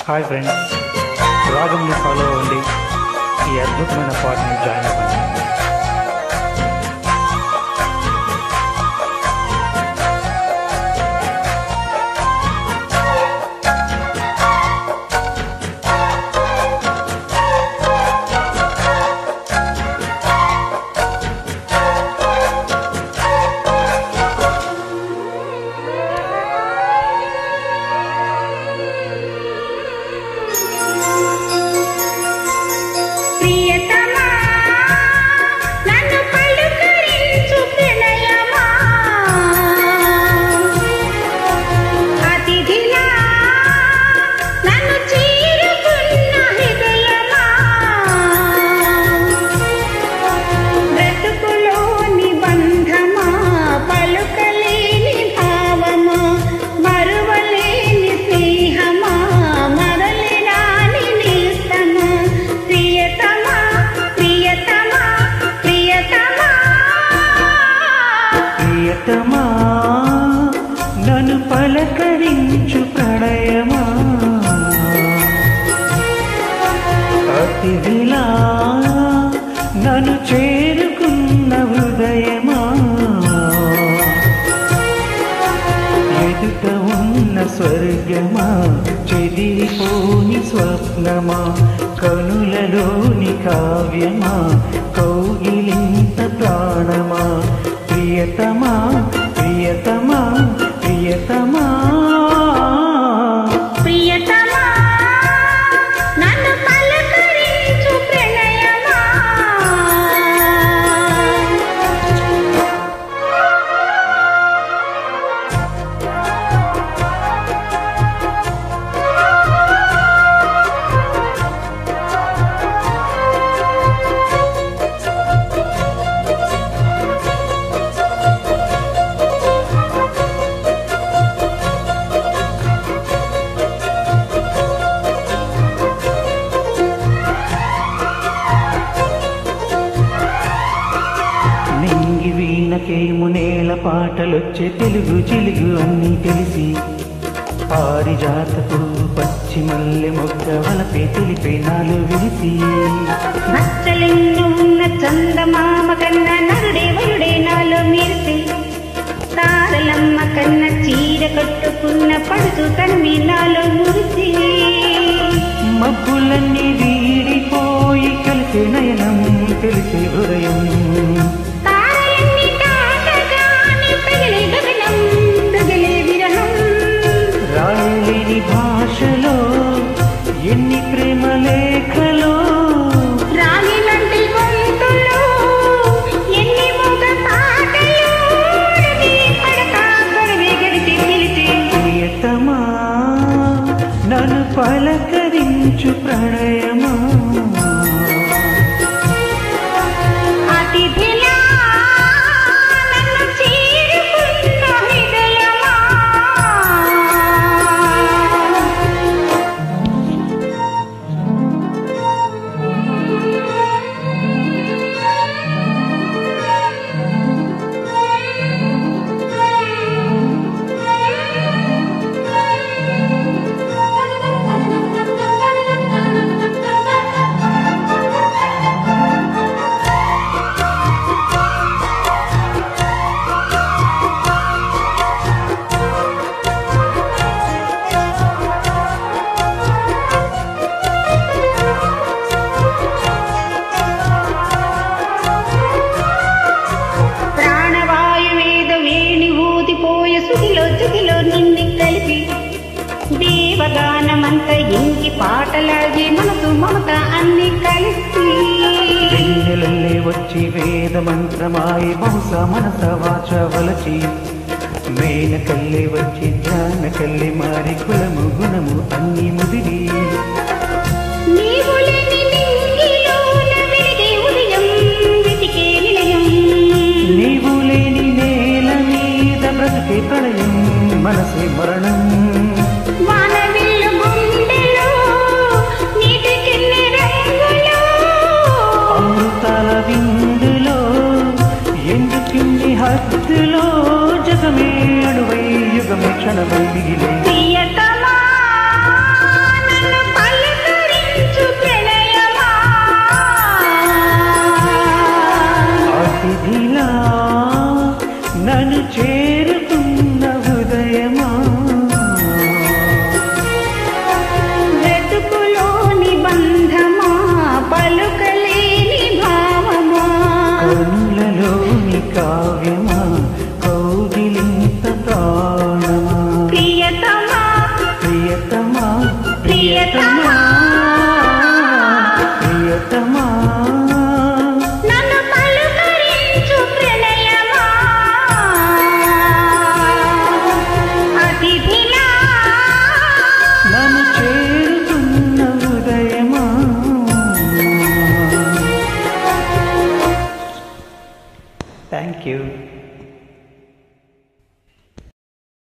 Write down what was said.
Hi friends, రాగంని follow అవ్వండి. ఈ అద్భుతమైన పాటని జాయిన్ అవ్వండి. నన్ను పలకరించు ప్రణయమా, అతిథిలా నన్ను చేరుకున్న హృదయమా, ఎదుట ఉన్న స్వర్గమా, చెదిరిపోని స్వప్నమా, కనులలోని కావ్యమా, కౌగిలింత ప్రాణమా, ప్రియతమా ప్రియతమా ప్రియతమా ప్రియతమా నన్ను పలకరించు ప్రణయమా. వీణకేము నేల పాటలొచ్చే తెలుగు చిలుగు అన్నీ తెలిసి, పారిజాతపు పచ్చి మల్లె మొగ్గ వలపే తెలిపే నాలో విరిసి, మచ్చలెన్ను ఉన్న చందమామ కన్న నరుడే వరుడే నాలో మెరిసి, తారలమ్మ కన్న చీర కట్టుకున్న పడుతు తనమి నాలో మురిసి, మబ్బులన్నీ వీడిపోయి కలిసే నయనం తెలిసే హృదయం, రాయలేని భాషలో ఎన్ని ప్రేమ లేఖలో, రాగిలంటి గొంతులో ఎన్ని మగ పాటలు, పడతా గొడవే గడిచి పిలిచి, ప్రియతమా నన్ను పలకరించు ప్రణయమా, అతిథిలా నన్ను చేరుకున్న హృదయమా. సుఖిలో నిన్ను కలిపి దేవగానమంత ఇంటి పాటలాగి మనసు మమత అన్ని కలిసి, వెన్నెలల్లే వచ్చి వేద మంత్రమాయి బహుశా మనస వాచ వలచి, మేనకల్లే వచ్చి ధ్యానకల్లే మారి కులము గుణము అన్ని ముదిరి, నీవు లేని నింగిలోన వెలిగే ఉదయం వెతికే నిలయం, నీవు లేని నేల మీద బ్రతికే ప్రళయం మనసే మరణం, వానవిల్లు గుండెలో నీటికెళ్ళే రంగులో, అమృతాల విందులో ఎందుకిన్ని హద్దులో, జగమే అణువై యుగమే క్షణమై మిగిలే.